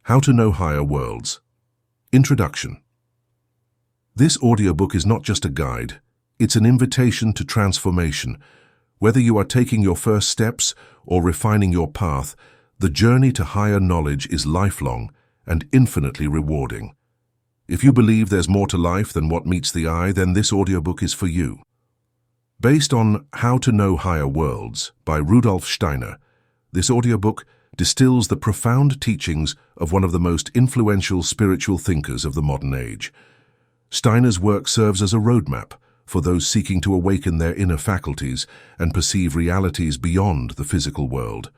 How to Know Higher Worlds. Introduction. This audiobook is not just a guide, it's an invitation to transformation. Whether you are taking your first steps or refining your path, the journey to higher knowledge is lifelong and infinitely rewarding. If you believe there's more to life than what meets the eye, then this audiobook is for you. Based on How to Know Higher Worlds by Rudolf Steiner, this audiobook distills the profound teachings of one of the most influential spiritual thinkers of the modern age. Steiner's work serves as a roadmap for those seeking to awaken their inner faculties and perceive realities beyond the physical world.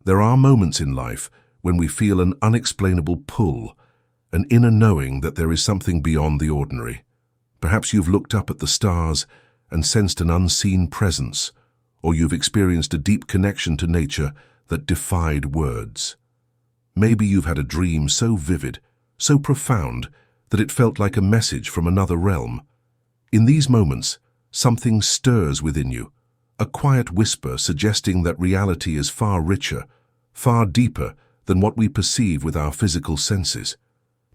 There are moments in life when we feel an unexplainable pull, an inner knowing that there is something beyond the ordinary. Perhaps you've looked up at the stars and sensed an unseen presence, or you've experienced a deep connection to nature that defied words. Maybe you've had a dream so vivid, so profound, that it felt like a message from another realm. In these moments, something stirs within you, a quiet whisper suggesting that reality is far richer, far deeper than what we perceive with our physical senses.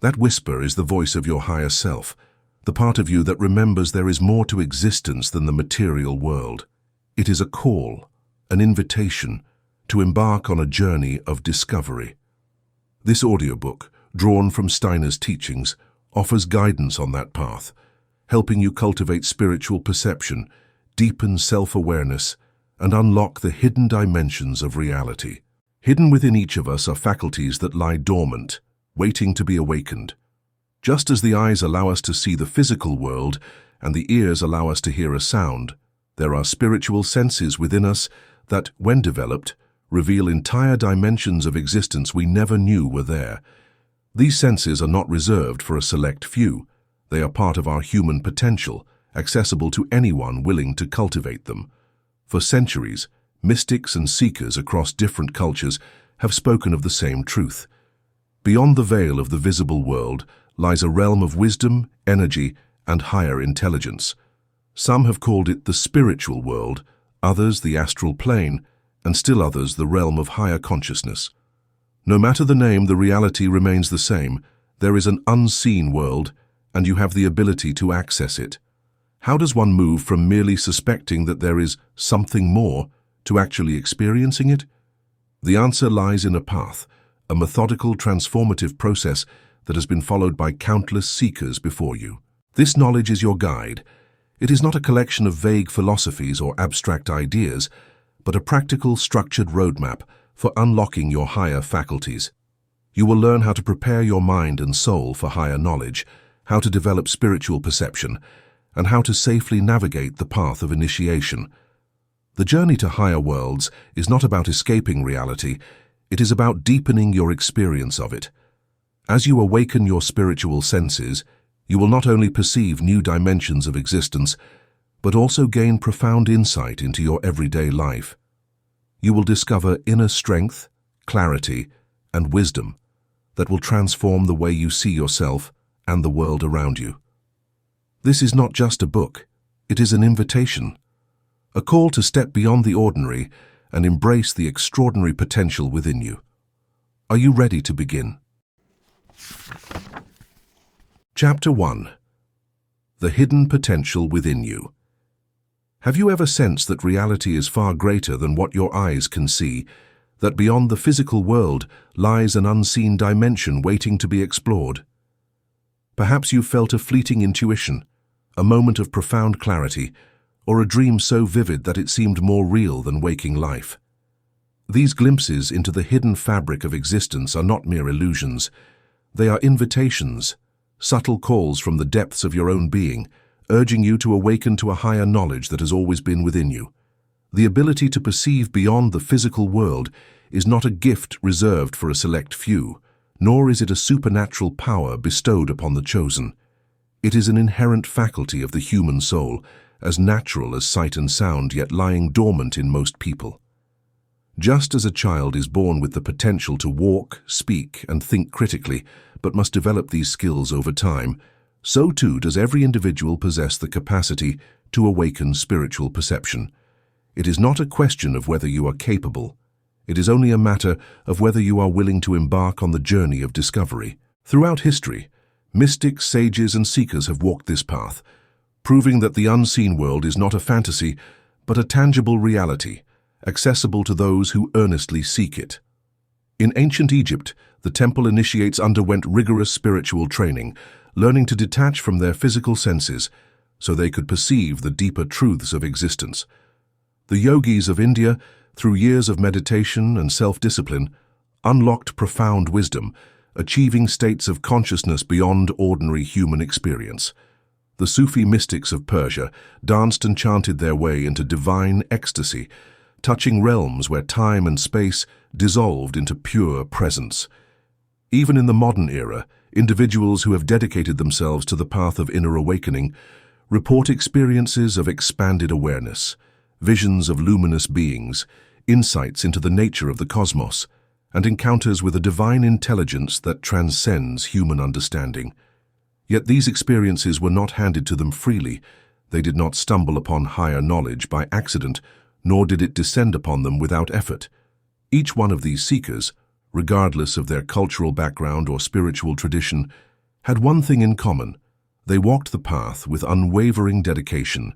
That whisper is the voice of your higher self, the part of you that remembers there is more to existence than the material world. It is a call, an invitation, to embark on a journey of discovery. This audiobook, drawn from Steiner's teachings, offers guidance on that path, helping you cultivate spiritual perception, deepen self-awareness, and unlock the hidden dimensions of reality. Hidden within each of us are faculties that lie dormant, waiting to be awakened. Just as the eyes allow us to see the physical world and the ears allow us to hear a sound, there are spiritual senses within us that, when developed, reveal entire dimensions of existence we never knew were there. These senses are not reserved for a select few. They are part of our human potential, accessible to anyone willing to cultivate them. For centuries, mystics and seekers across different cultures have spoken of the same truth. Beyond the veil of the visible world lies a realm of wisdom, energy, and higher intelligence. Some have called it the spiritual world, others the astral plane, and still others the realm of higher consciousness. No matter the name, the reality remains the same. There is an unseen world, and you have the ability to access it. How does one move from merely suspecting that there is something more to actually experiencing it? The answer lies in a path, a methodical, transformative process that has been followed by countless seekers before you. This knowledge is your guide. It is not a collection of vague philosophies or abstract ideas, but a practical, structured roadmap for unlocking your higher faculties. You will learn how to prepare your mind and soul for higher knowledge, how to develop spiritual perception, and how to safely navigate the path of initiation. The journey to higher worlds is not about escaping reality, it is about deepening your experience of it. As you awaken your spiritual senses, you will not only perceive new dimensions of existence, but also gain profound insight into your everyday life. You will discover inner strength, clarity, and wisdom that will transform the way you see yourself and the world around you. This is not just a book, it is an invitation, a call to step beyond the ordinary and embrace the extraordinary potential within you. Are you ready to begin? Chapter 1. The Hidden Potential Within You. Have you ever sensed that reality is far greater than what your eyes can see, that beyond the physical world lies an unseen dimension waiting to be explored? Perhaps you've felt a fleeting intuition, a moment of profound clarity, or a dream so vivid that it seemed more real than waking life. These glimpses into the hidden fabric of existence are not mere illusions. They are invitations, subtle calls from the depths of your own being, urging you to awaken to a higher knowledge that has always been within you. The ability to perceive beyond the physical world is not a gift reserved for a select few, nor is it a supernatural power bestowed upon the chosen. It is an inherent faculty of the human soul, as natural as sight and sound, yet lying dormant in most people. Just as a child is born with the potential to walk, speak, and think critically, but must develop these skills over time, so too does every individual possess the capacity to awaken spiritual perception. It is not a question of whether you are capable. It is only a matter of whether you are willing to embark on the journey of discovery. Throughout history, mystics, sages, and seekers have walked this path, proving that the unseen world is not a fantasy, but a tangible reality, accessible to those who earnestly seek it. In ancient Egypt, the temple initiates underwent rigorous spiritual training, learning to detach from their physical senses so they could perceive the deeper truths of existence. The yogis of India, through years of meditation and self-discipline, unlocked profound wisdom, achieving states of consciousness beyond ordinary human experience. The Sufi mystics of Persia danced and chanted their way into divine ecstasy, touching realms where time and space dissolved into pure presence. Even in the modern era, individuals who have dedicated themselves to the path of inner awakening report experiences of expanded awareness, visions of luminous beings, insights into the nature of the cosmos, and encounters with a divine intelligence that transcends human understanding. Yet these experiences were not handed to them freely. They did not stumble upon higher knowledge by accident, nor did it descend upon them without effort. Each one of these seekers, regardless of their cultural background or spiritual tradition, had one thing in common. They walked the path with unwavering dedication.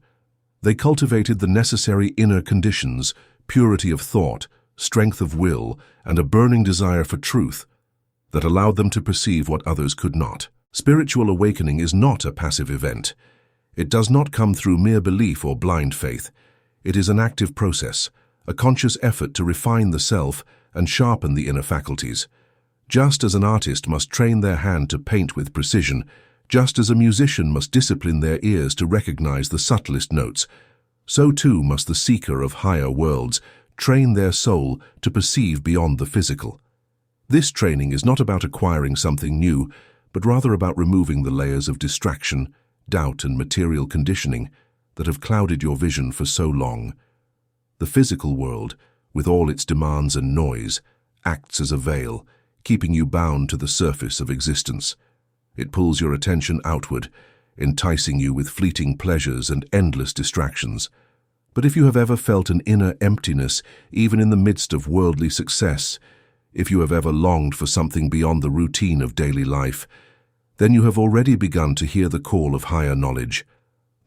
They cultivated the necessary inner conditions, purity of thought, strength of will, and a burning desire for truth that allowed them to perceive what others could not. Spiritual awakening is not a passive event. It does not come through mere belief or blind faith. It is an active process, a conscious effort to refine the self and sharpen the inner faculties. Just as an artist must train their hand to paint with precision, just as a musician must discipline their ears to recognize the subtlest notes, so too must the seeker of higher worlds train their soul to perceive beyond the physical. This training is not about acquiring something new, but rather about removing the layers of distraction, doubt, and material conditioning that have clouded your vision for so long. The physical world, with all its demands and noise, acts as a veil, keeping you bound to the surface of existence. It pulls your attention outward, enticing you with fleeting pleasures and endless distractions. But if you have ever felt an inner emptiness, even in the midst of worldly success, if you have ever longed for something beyond the routine of daily life, then you have already begun to hear the call of higher knowledge.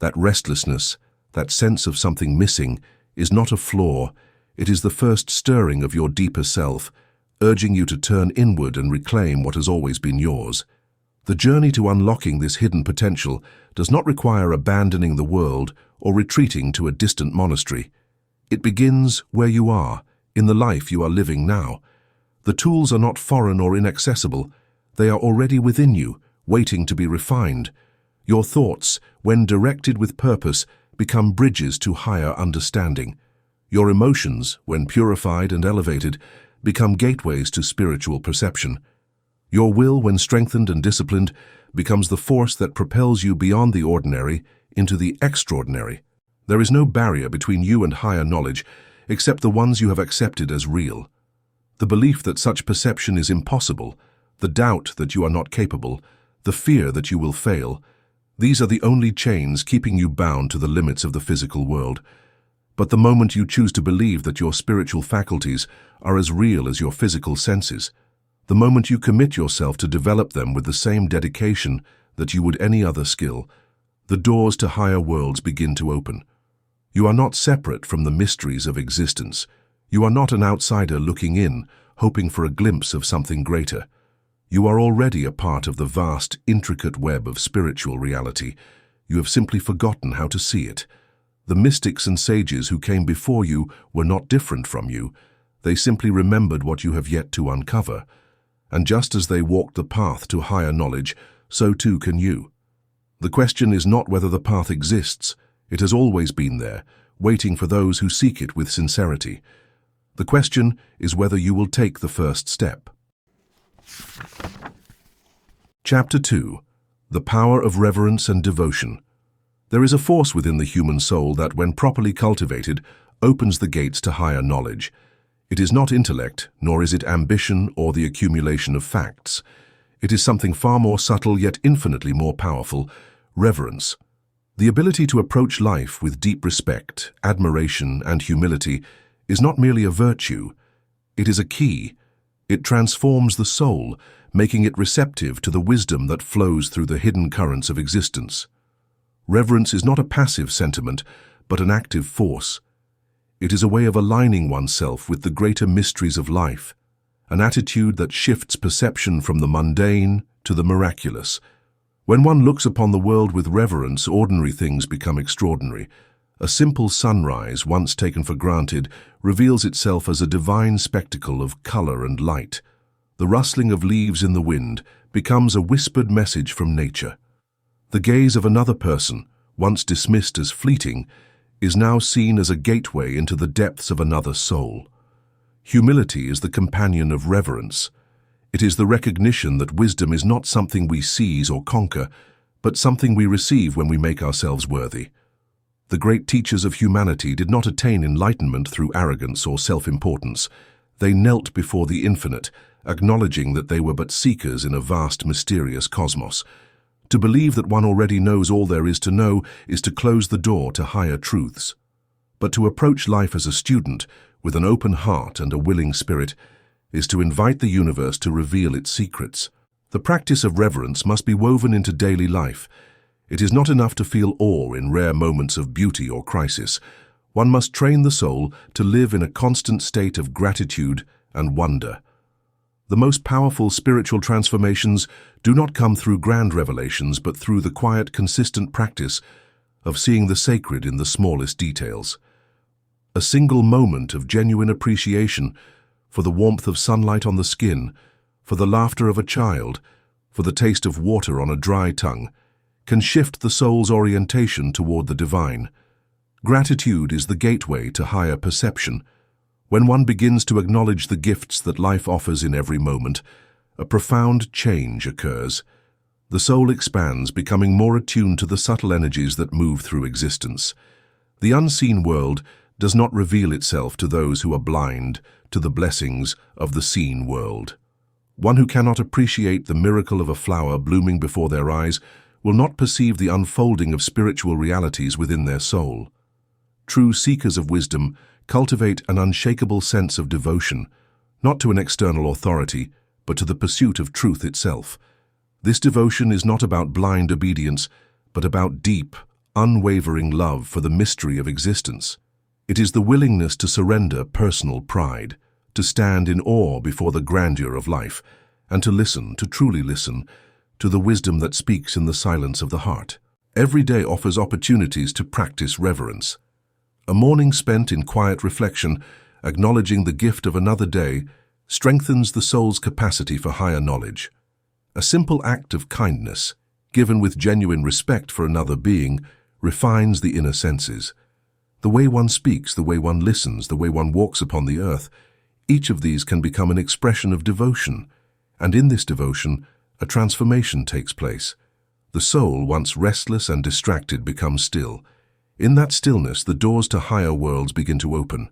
That restlessness, that sense of something missing, is not a flaw. It is the first stirring of your deeper self, urging you to turn inward and reclaim what has always been yours. The journey to unlocking this hidden potential does not require abandoning the world or retreating to a distant monastery. It begins where you are, in the life you are living now. The tools are not foreign or inaccessible. They are already within you, waiting to be refined. Your thoughts, when directed with purpose, become bridges to higher understanding. Your emotions, when purified and elevated, become gateways to spiritual perception. Your will, when strengthened and disciplined, becomes the force that propels you beyond the ordinary into the extraordinary. There is no barrier between you and higher knowledge except the ones you have accepted as real. The belief that such perception is impossible, the doubt that you are not capable, the fear that you will fail, these are the only chains keeping you bound to the limits of the physical world. But the moment you choose to believe that your spiritual faculties are as real as your physical senses, the moment you commit yourself to develop them with the same dedication that you would any other skill, the doors to higher worlds begin to open. You are not separate from the mysteries of existence. You are not an outsider looking in, hoping for a glimpse of something greater. You are already a part of the vast, intricate web of spiritual reality. You have simply forgotten how to see it. The mystics and sages who came before you were not different from you. They simply remembered what you have yet to uncover. And just as they walked the path to higher knowledge, so too can you. The question is not whether the path exists. It has always been there, waiting for those who seek it with sincerity. The question is whether you will take the first step. Chapter 2. The Power of Reverence and Devotion. There is a force within the human soul that, when properly cultivated, opens the gates to higher knowledge. It is not intellect, nor is it ambition or the accumulation of facts. It is something far more subtle yet infinitely more powerful: reverence. The ability to approach life with deep respect, admiration, and humility is not merely a virtue. It is a key. It transforms the soul, making it receptive to the wisdom that flows through the hidden currents of existence. Reverence is not a passive sentiment, but an active force. It is a way of aligning oneself with the greater mysteries of life, an attitude that shifts perception from the mundane to the miraculous. When one looks upon the world with reverence, ordinary things become extraordinary. A simple sunrise, once taken for granted, reveals itself as a divine spectacle of color and light. The rustling of leaves in the wind becomes a whispered message from nature. The gaze of another person, once dismissed as fleeting, is now seen as a gateway into the depths of another soul. Humility is the companion of reverence. It is the recognition that wisdom is not something we seize or conquer, but something we receive when we make ourselves worthy. The great teachers of humanity did not attain enlightenment through arrogance or self-importance. They knelt before the infinite, acknowledging that they were but seekers in a vast, mysterious cosmos. To believe that one already knows all there is to know is to close the door to higher truths. But to approach life as a student, with an open heart and a willing spirit, is to invite the universe to reveal its secrets. The practice of reverence must be woven into daily life. It is not enough to feel awe in rare moments of beauty or crisis. One must train the soul to live in a constant state of gratitude and wonder. The most powerful spiritual transformations do not come through grand revelations, but through the quiet, consistent practice of seeing the sacred in the smallest details. A single moment of genuine appreciation for the warmth of sunlight on the skin, for the laughter of a child, for the taste of water on a dry tongue, can shift the soul's orientation toward the divine. Gratitude is the gateway to higher perception. When one begins to acknowledge the gifts that life offers in every moment, a profound change occurs. The soul expands, becoming more attuned to the subtle energies that move through existence. The unseen world does not reveal itself to those who are blind to the blessings of the seen world. One who cannot appreciate the miracle of a flower blooming before their eyes will not perceive the unfolding of spiritual realities within their soul. True seekers of wisdom cultivate an unshakable sense of devotion, not to an external authority, but to the pursuit of truth itself. This devotion is not about blind obedience, but about deep, unwavering love for the mystery of existence. It is the willingness to surrender personal pride, to stand in awe before the grandeur of life, and to listen, to truly listen, to the wisdom that speaks in the silence of the heart. Every day offers opportunities to practice reverence. A morning spent in quiet reflection, acknowledging the gift of another day, strengthens the soul's capacity for higher knowledge. A simple act of kindness, given with genuine respect for another being, refines the inner senses. The way one speaks, the way one listens, the way one walks upon the earth, each of these can become an expression of devotion, and in this devotion, a transformation takes place. The soul, once restless and distracted, becomes still. In that stillness, the doors to higher worlds begin to open.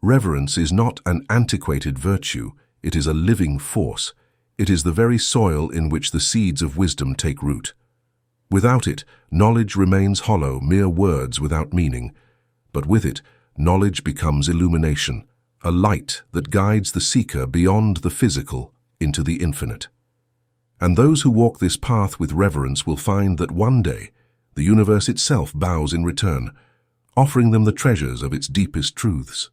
Reverence is not an antiquated virtue, it is a living force. It is the very soil in which the seeds of wisdom take root. Without it, knowledge remains hollow, mere words without meaning. But with it, knowledge becomes illumination, a light that guides the seeker beyond the physical into the infinite. And those who walk this path with reverence will find that one day, the universe itself bows in return, offering them the treasures of its deepest truths.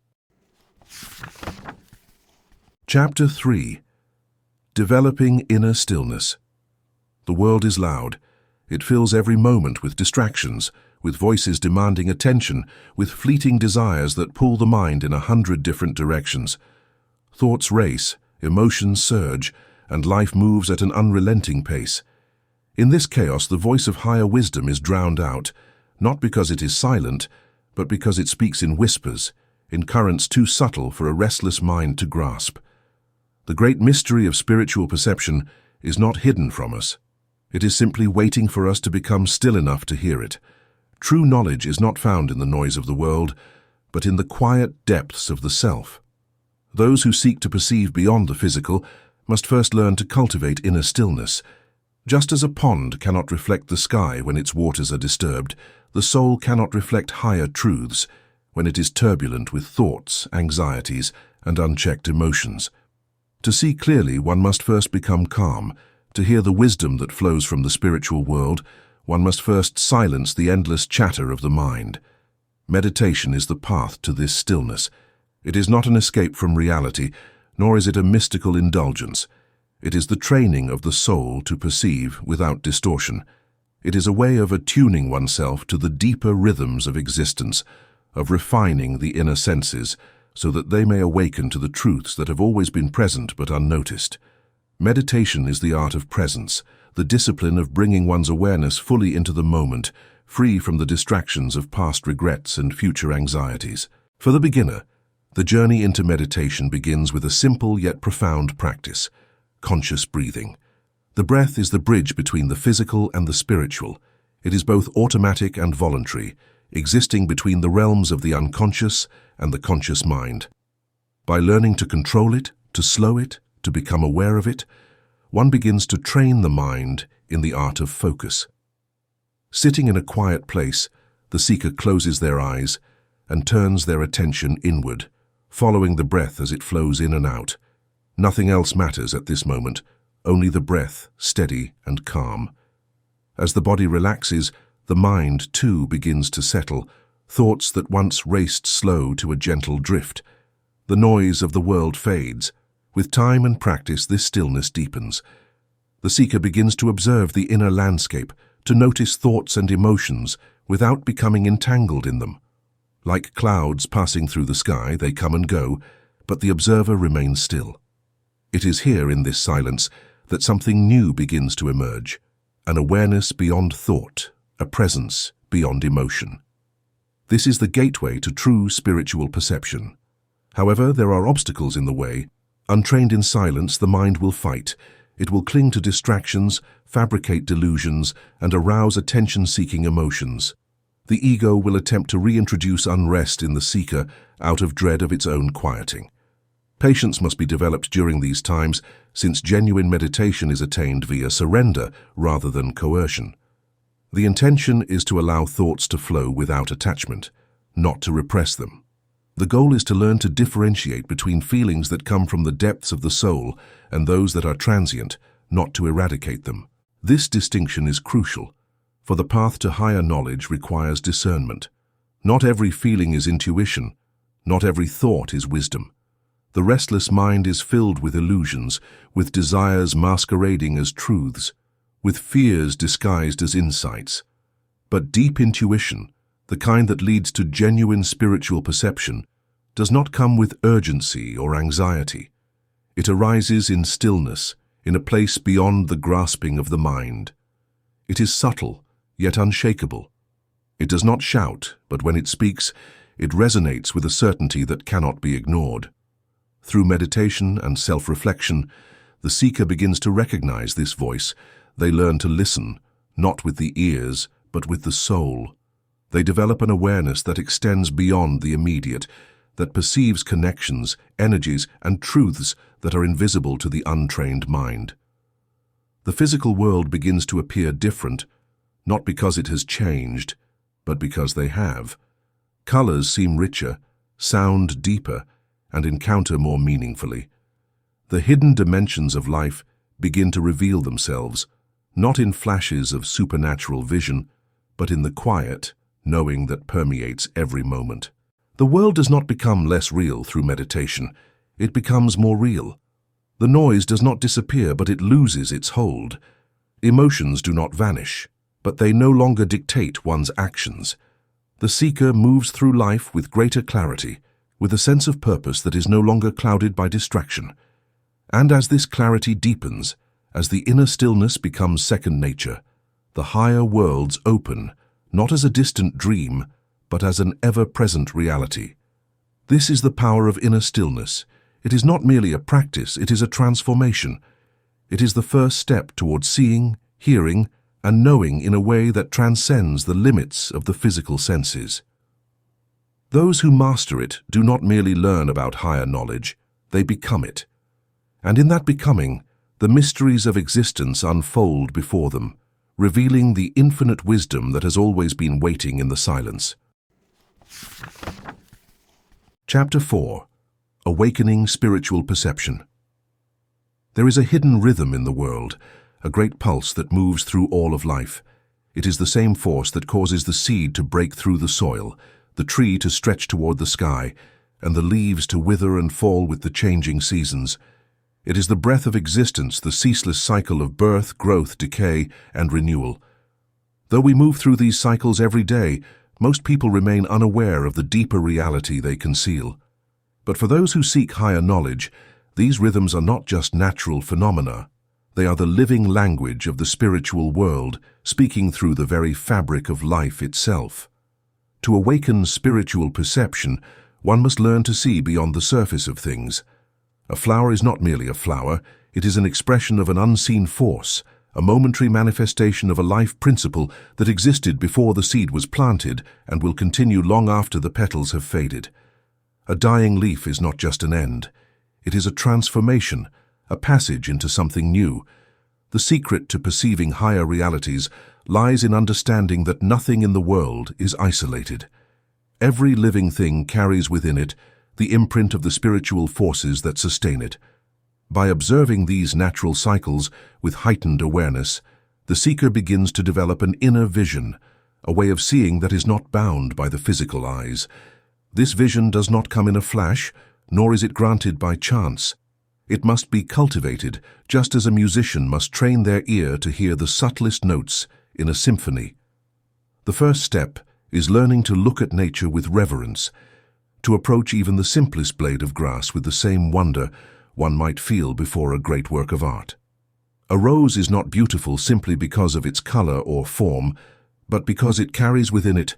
Chapter 3. Developing Inner Stillness. The world is loud. It fills every moment with distractions, with voices demanding attention, with fleeting desires that pull the mind in 100 different directions. Thoughts race, emotions surge, and life moves at an unrelenting pace. In this chaos, the voice of higher wisdom is drowned out, not because it is silent, but because it speaks in whispers, in currents too subtle for a restless mind to grasp. The great mystery of spiritual perception is not hidden from us. It is simply waiting for us to become still enough to hear it. True knowledge is not found in the noise of the world, but in the quiet depths of the self. Those who seek to perceive beyond the physical must first learn to cultivate inner stillness. Just as a pond cannot reflect the sky when its waters are disturbed, the soul cannot reflect higher truths when it is turbulent with thoughts, anxieties, and unchecked emotions. To see clearly, one must first become calm. To hear the wisdom that flows from the spiritual world, one must first silence the endless chatter of the mind. Meditation is the path to this stillness. It is not an escape from reality, nor is it a mystical indulgence. It is the training of the soul to perceive without distortion. It is a way of attuning oneself to the deeper rhythms of existence, of refining the inner senses, so that they may awaken to the truths that have always been present but unnoticed. Meditation is the art of presence, the discipline of bringing one's awareness fully into the moment, free from the distractions of past regrets and future anxieties. For the beginner, the journey into meditation begins with a simple yet profound practice: conscious breathing. The breath is the bridge between the physical and the spiritual. It is both automatic and voluntary, existing between the realms of the unconscious and the conscious mind. By learning to control it, to slow it, to become aware of it, one begins to train the mind in the art of focus. Sitting in a quiet place, the seeker closes their eyes and turns their attention inward, following the breath as it flows in and out. Nothing else matters at this moment, only the breath, steady and calm. As the body relaxes, the mind, too, begins to settle, thoughts that once raced slow to a gentle drift. The noise of the world fades. With time and practice, this stillness deepens. The seeker begins to observe the inner landscape, to notice thoughts and emotions without becoming entangled in them. Like clouds passing through the sky, they come and go, but the observer remains still. It is here, in this silence, that something new begins to emerge, an awareness beyond thought, a presence beyond emotion. This is the gateway to true spiritual perception. However, there are obstacles in the way. Untrained in silence, the mind will fight. It will cling to distractions, fabricate delusions, and arouse attention-seeking emotions. The ego will attempt to reintroduce unrest in the seeker out of dread of its own quieting. Patience must be developed during these times, since genuine meditation is attained via surrender rather than coercion. The intention is to allow thoughts to flow without attachment, not to repress them. The goal is to learn to differentiate between feelings that come from the depths of the soul and those that are transient, not to eradicate them. This distinction is crucial, for the path to higher knowledge requires discernment. Not every feeling is intuition, not every thought is wisdom. The restless mind is filled with illusions, with desires masquerading as truths, with fears disguised as insights. But deep intuition, the kind that leads to genuine spiritual perception, does not come with urgency or anxiety. It arises in stillness, in a place beyond the grasping of the mind. It is subtle, yet unshakable. It does not shout, but when it speaks, it resonates with a certainty that cannot be ignored. Through meditation and self-reflection, the seeker begins to recognize this voice. They learn to listen, not with the ears, but with the soul. They develop an awareness that extends beyond the immediate, that perceives connections, energies, and truths that are invisible to the untrained mind. The physical world begins to appear different, not because it has changed, but because they have. Colors seem richer, sound deeper, and encounter more meaningfully. The hidden dimensions of life begin to reveal themselves, not in flashes of supernatural vision, but in the quiet, knowing that permeates every moment. The world does not become less real through meditation. It becomes more real. The noise does not disappear, but it loses its hold. Emotions do not vanish, but they no longer dictate one's actions. The seeker moves through life with greater clarity, with a sense of purpose that is no longer clouded by distraction. And as this clarity deepens, as the inner stillness becomes second nature, the higher worlds open, not as a distant dream, but as an ever-present reality. This is the power of inner stillness. It is not merely a practice, it is a transformation. It is the first step towards seeing, hearing, and knowing in a way that transcends the limits of the physical senses. Those who master it do not merely learn about higher knowledge, they become it. And in that becoming, the mysteries of existence unfold before them, revealing the infinite wisdom that has always been waiting in the silence. Chapter 4. Awakening spiritual perception. There is a hidden rhythm in the world, a great pulse that moves through all of life. It is the same force that causes the seed to break through the soil, the tree to stretch toward the sky, and the leaves to wither and fall with the changing seasons. It is the breath of existence, the ceaseless cycle of birth, growth, decay, and renewal. Though we move through these cycles every day, most people remain unaware of the deeper reality they conceal. But for those who seek higher knowledge, these rhythms are not just natural phenomena. They are the living language of the spiritual world, speaking through the very fabric of life itself. To awaken spiritual perception, one must learn to see beyond the surface of things. A flower is not merely a flower, it is an expression of an unseen force, a momentary manifestation of a life principle that existed before the seed was planted and will continue long after the petals have faded. A dying leaf is not just an end. It is a transformation, a passage into something new. The secret to perceiving higher realities lies in understanding that nothing in the world is isolated. Every living thing carries within it the imprint of the spiritual forces that sustain it. By observing these natural cycles with heightened awareness, the seeker begins to develop an inner vision, a way of seeing that is not bound by the physical eyes. This vision does not come in a flash, nor is it granted by chance. It must be cultivated, just as a musician must train their ear to hear the subtlest notes in a symphony. The first step is learning to look at nature with reverence, to approach even the simplest blade of grass with the same wonder one might feel before a great work of art. A rose is not beautiful simply because of its color or form, but because it carries within it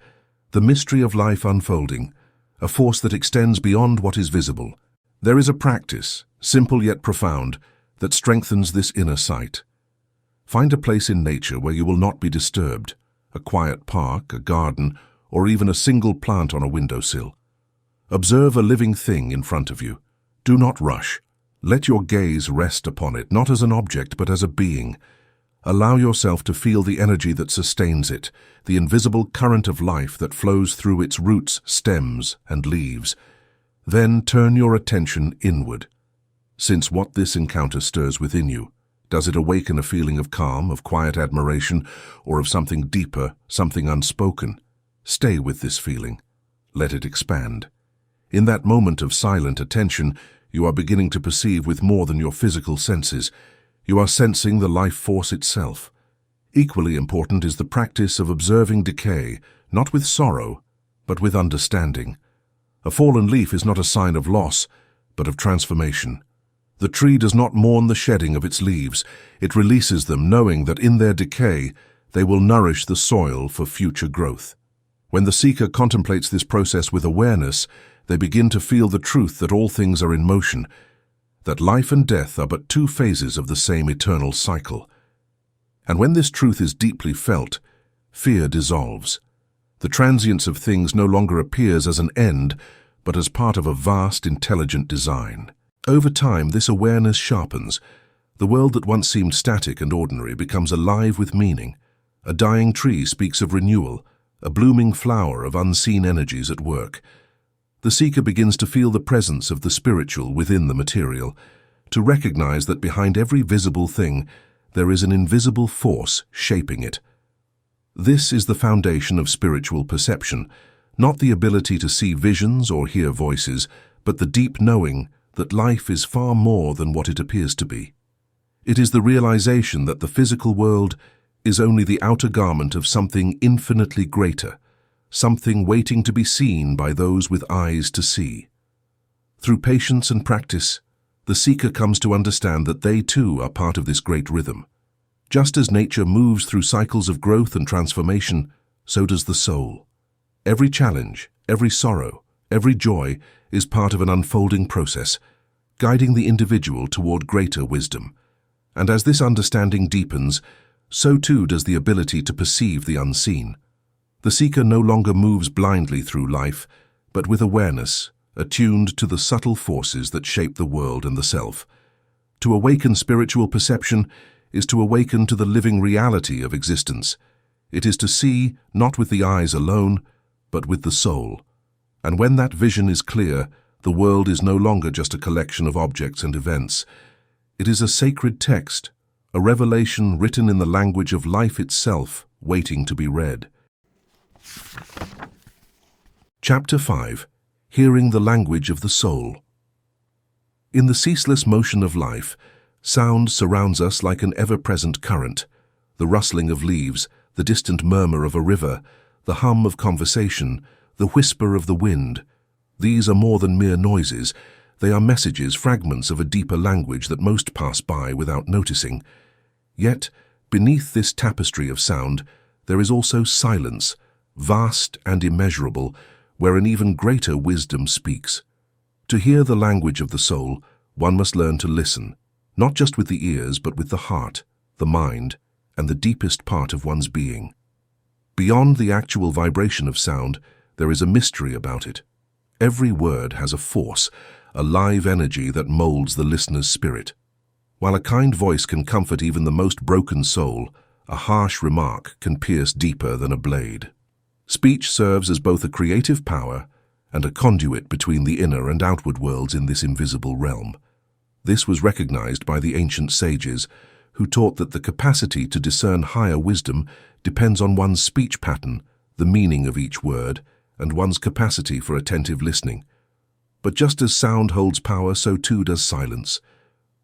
the mystery of life unfolding, a force that extends beyond what is visible. There is a practice, simple yet profound, that strengthens this inner sight. Find a place in nature where you will not be disturbed, a quiet park, a garden, or even a single plant on a windowsill. Observe a living thing in front of you. Do not rush. Let your gaze rest upon it, not as an object, but as a being. Allow yourself to feel the energy that sustains it, the invisible current of life that flows through its roots, stems, and leaves. Then turn your attention inward. Sense what this encounter stirs within you. Does it awaken a feeling of calm, of quiet admiration, or of something deeper, something unspoken? Stay with this feeling. Let it expand. In that moment of silent attention, you are beginning to perceive with more than your physical senses. You are sensing the life force itself. Equally important is the practice of observing decay, not with sorrow, but with understanding. A fallen leaf is not a sign of loss, but of transformation. The tree does not mourn the shedding of its leaves. It releases them, knowing that in their decay, they will nourish the soil for future growth. When the seeker contemplates this process with awareness, they begin to feel the truth that all things are in motion, that life and death are but two phases of the same eternal cycle. And when this truth is deeply felt, fear dissolves. The transience of things no longer appears as an end, but as part of a vast, intelligent design. Over time, this awareness sharpens. The world that once seemed static and ordinary becomes alive with meaning. A dying tree speaks of renewal, a blooming flower of unseen energies at work. The seeker begins to feel the presence of the spiritual within the material, to recognize that behind every visible thing there is an invisible force shaping it. This is the foundation of spiritual perception, not the ability to see visions or hear voices, but the deep knowing that life is far more than what it appears to be. It is the realization that the physical world is only the outer garment of something infinitely greater, something waiting to be seen by those with eyes to see. Through patience and practice, the seeker comes to understand that they too are part of this great rhythm. Just as nature moves through cycles of growth and transformation, so does the soul. Every challenge, every sorrow, every joy is part of an unfolding process, guiding the individual toward greater wisdom. And as this understanding deepens, so too does the ability to perceive the unseen. The seeker no longer moves blindly through life, but with awareness, attuned to the subtle forces that shape the world and the self. To awaken spiritual perception is to awaken to the living reality of existence. It is to see not with the eyes alone, but with the soul. And when that vision is clear, The world is no longer just a collection of objects and events. It is a sacred text, a revelation written in the language of life itself, waiting to be read. Chapter 5. Hearing the Language of the Soul. In the ceaseless motion of life, sound surrounds us like an ever-present current. The rustling of leaves, the distant murmur of a river, the hum of conversation, the whisper of the wind. These are more than mere noises. They are messages, fragments of a deeper language that most pass by without noticing. Yet, beneath this tapestry of sound, there is also silence, vast and immeasurable, where an even greater wisdom speaks. To hear the language of the soul, one must learn to listen, not just with the ears, but with the heart, the mind, and the deepest part of one's being. Beyond the actual vibration of sound, there is a mystery about it. Every word has a force, a live energy that molds the listener's spirit. While a kind voice can comfort even the most broken soul, a harsh remark can pierce deeper than a blade. Speech serves as both a creative power and a conduit between the inner and outward worlds in this invisible realm. This was recognized by the ancient sages, who taught that the capacity to discern higher wisdom depends on one's speech pattern, the meaning of each word, and one's capacity for attentive listening. But just as sound holds power, so too does silence.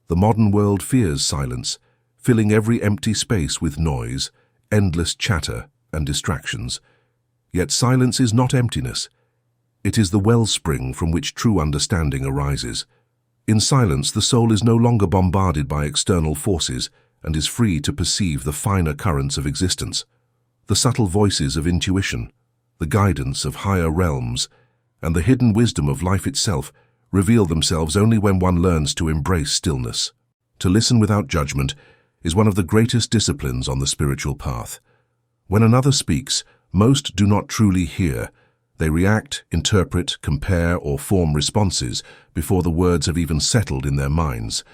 The modern world fears silence, filling every empty space with noise, endless chatter, and distractions. Yet silence is not emptiness. It is the wellspring from which true understanding arises. In silence, the soul is no longer bombarded by external forces and is free to perceive the finer currents of existence. The subtle voices of intuition, the guidance of higher realms, and the hidden wisdom of life itself reveal themselves only when one learns to embrace stillness. To listen without judgment is one of the greatest disciplines on the spiritual path. When another speaks, most do not truly hear. They react, interpret, compare, or form responses before the words have even settled in their minds.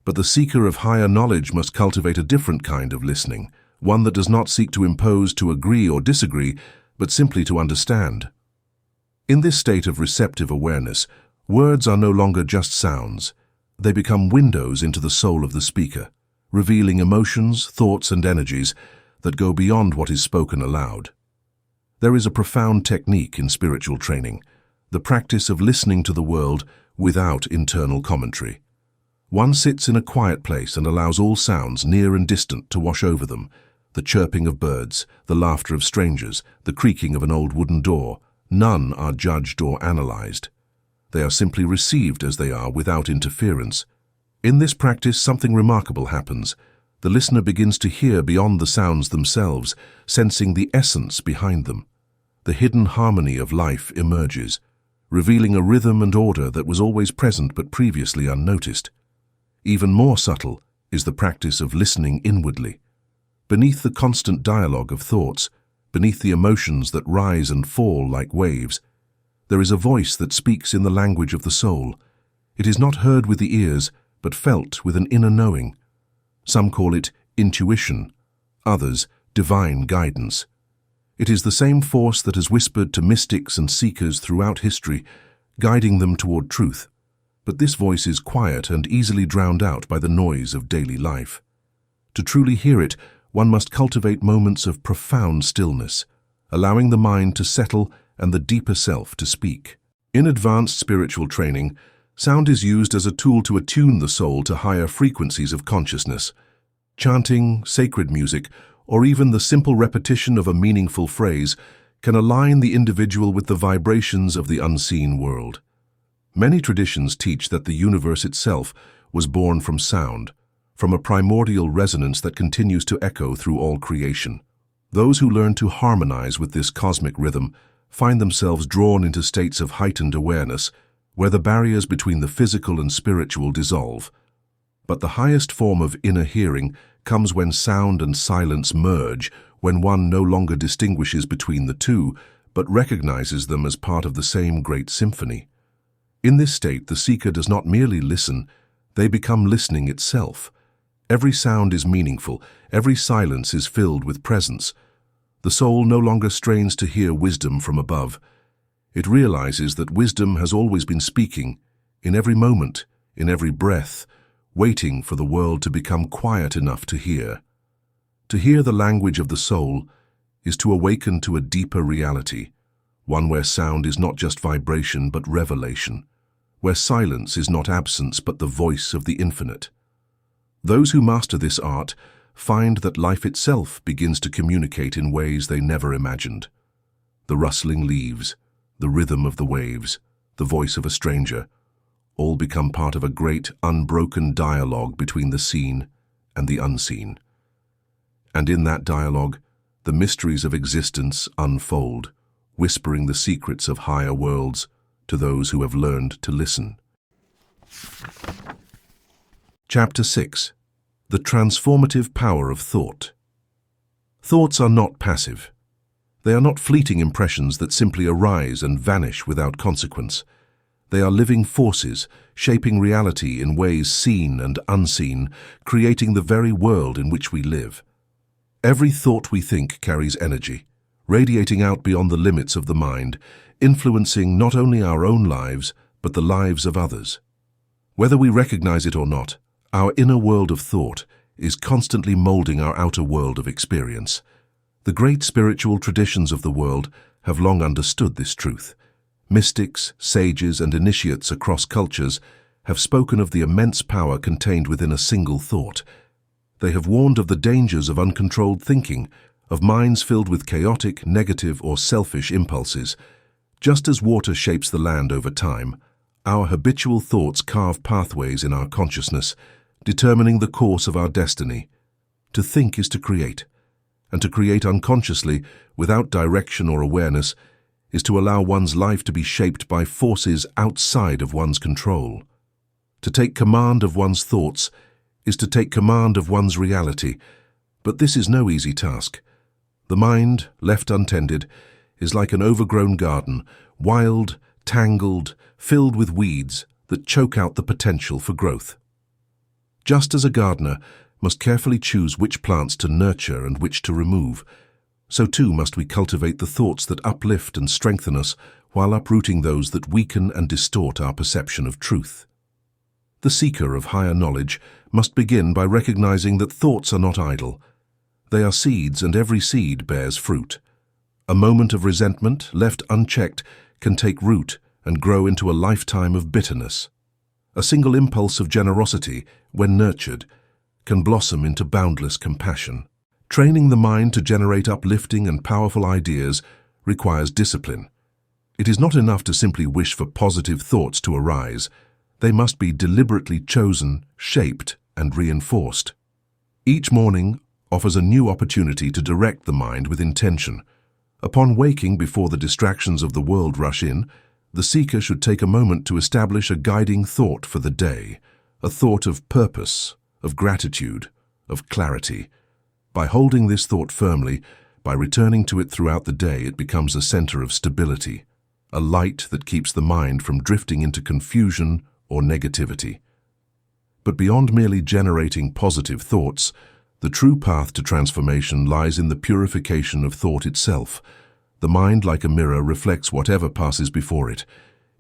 But the seeker of higher knowledge must cultivate a different kind of listening, one that does not seek to impose, to agree or disagree, but simply to understand. In this state of receptive awareness, words are no longer just sounds. They become windows into the soul of the speaker, revealing emotions, thoughts, and energies that go beyond what is spoken aloud. There is a profound technique in spiritual training, the practice of listening to the world without internal commentary. One sits in a quiet place and allows all sounds, near and distant, to wash over them. The chirping of birds, the laughter of strangers, the creaking of an old wooden door. None are judged or analyzed. They are simply received as they are, without interference. In this practice, something remarkable happens. The listener begins to hear beyond the sounds themselves, sensing the essence behind them. The hidden harmony of life emerges, revealing a rhythm and order that was always present but previously unnoticed. Even more subtle is the practice of listening inwardly. Beneath the constant dialogue of thoughts, beneath the emotions that rise and fall like waves, there is a voice that speaks in the language of the soul. It is not heard with the ears, but felt with an inner knowing. Some call it intuition, others divine guidance. It is the same force that has whispered to mystics and seekers throughout history, guiding them toward truth. But this voice is quiet and easily drowned out by the noise of daily life. To truly hear it, one must cultivate moments of profound stillness, allowing the mind to settle and the deeper self to speak. In advanced spiritual training, sound is used as a tool to attune the soul to higher frequencies of consciousness. Chanting, sacred music, or even the simple repetition of a meaningful phrase can align the individual with the vibrations of the unseen world. Many traditions teach that the universe itself was born from sound, from a primordial resonance that continues to echo through all creation. Those who learn to harmonize with this cosmic rhythm find themselves drawn into states of heightened awareness, where the barriers between the physical and spiritual dissolve. But the highest form of inner hearing comes when sound and silence merge, when one no longer distinguishes between the two, but recognizes them as part of the same great symphony. In this state, the seeker does not merely listen, they become listening itself. Every sound is meaningful, every silence is filled with presence. The soul no longer strains to hear wisdom from above. It realizes that wisdom has always been speaking, in every moment, in every breath, waiting for the world to become quiet enough to hear. To hear the language of the soul is to awaken to a deeper reality, one where sound is not just vibration but revelation, where silence is not absence but the voice of the infinite. Those who master this art find that life itself begins to communicate in ways they never imagined. The rustling leaves, the rhythm of the waves, the voice of a stranger, all become part of a great, unbroken dialogue between the seen and the unseen. And in that dialogue, the mysteries of existence unfold, whispering the secrets of higher worlds to those who have learned to listen. Chapter 6. The Transformative Power of Thought. Thoughts are not passive. They are not fleeting impressions that simply arise and vanish without consequence. They are living forces, shaping reality in ways seen and unseen, creating the very world in which we live. Every thought we think carries energy, radiating out beyond the limits of the mind, influencing not only our own lives, but the lives of others. Whether we recognize it or not, our inner world of thought is constantly molding our outer world of experience. The great spiritual traditions of the world have long understood this truth. Mystics, sages, and initiates across cultures have spoken of the immense power contained within a single thought. They have warned of the dangers of uncontrolled thinking, of minds filled with chaotic, negative, or selfish impulses. Just as water shapes the land over time, our habitual thoughts carve pathways in our consciousness, determining the course of our destiny. To think is to create, and to create unconsciously, without direction or awareness, is to allow one's life to be shaped by forces outside of one's control. To take command of one's thoughts is to take command of one's reality, but this is no easy task. The mind, left untended, is like an overgrown garden, wild, tangled, filled with weeds that choke out the potential for growth. Just as a gardener must carefully choose which plants to nurture and which to remove, so too must we cultivate the thoughts that uplift and strengthen us while uprooting those that weaken and distort our perception of truth. The seeker of higher knowledge must begin by recognizing that thoughts are not idle. They are seeds, and every seed bears fruit. A moment of resentment, left unchecked, can take root and grow into a lifetime of bitterness. A single impulse of generosity, when nurtured, can blossom into boundless compassion. Training the mind to generate uplifting and powerful ideas requires discipline. It is not enough to simply wish for positive thoughts to arise. They must be deliberately chosen, shaped, and reinforced. Each morning offers a new opportunity to direct the mind with intention. Upon waking before the distractions of the world rush in, the seeker should take a moment to establish a guiding thought for the day, a thought of purpose, of gratitude, of clarity. By holding this thought firmly, by returning to it throughout the day, it becomes a center of stability, a light that keeps the mind from drifting into confusion or negativity. But beyond merely generating positive thoughts, the true path to transformation lies in the purification of thought itself. The mind, like a mirror, reflects whatever passes before it.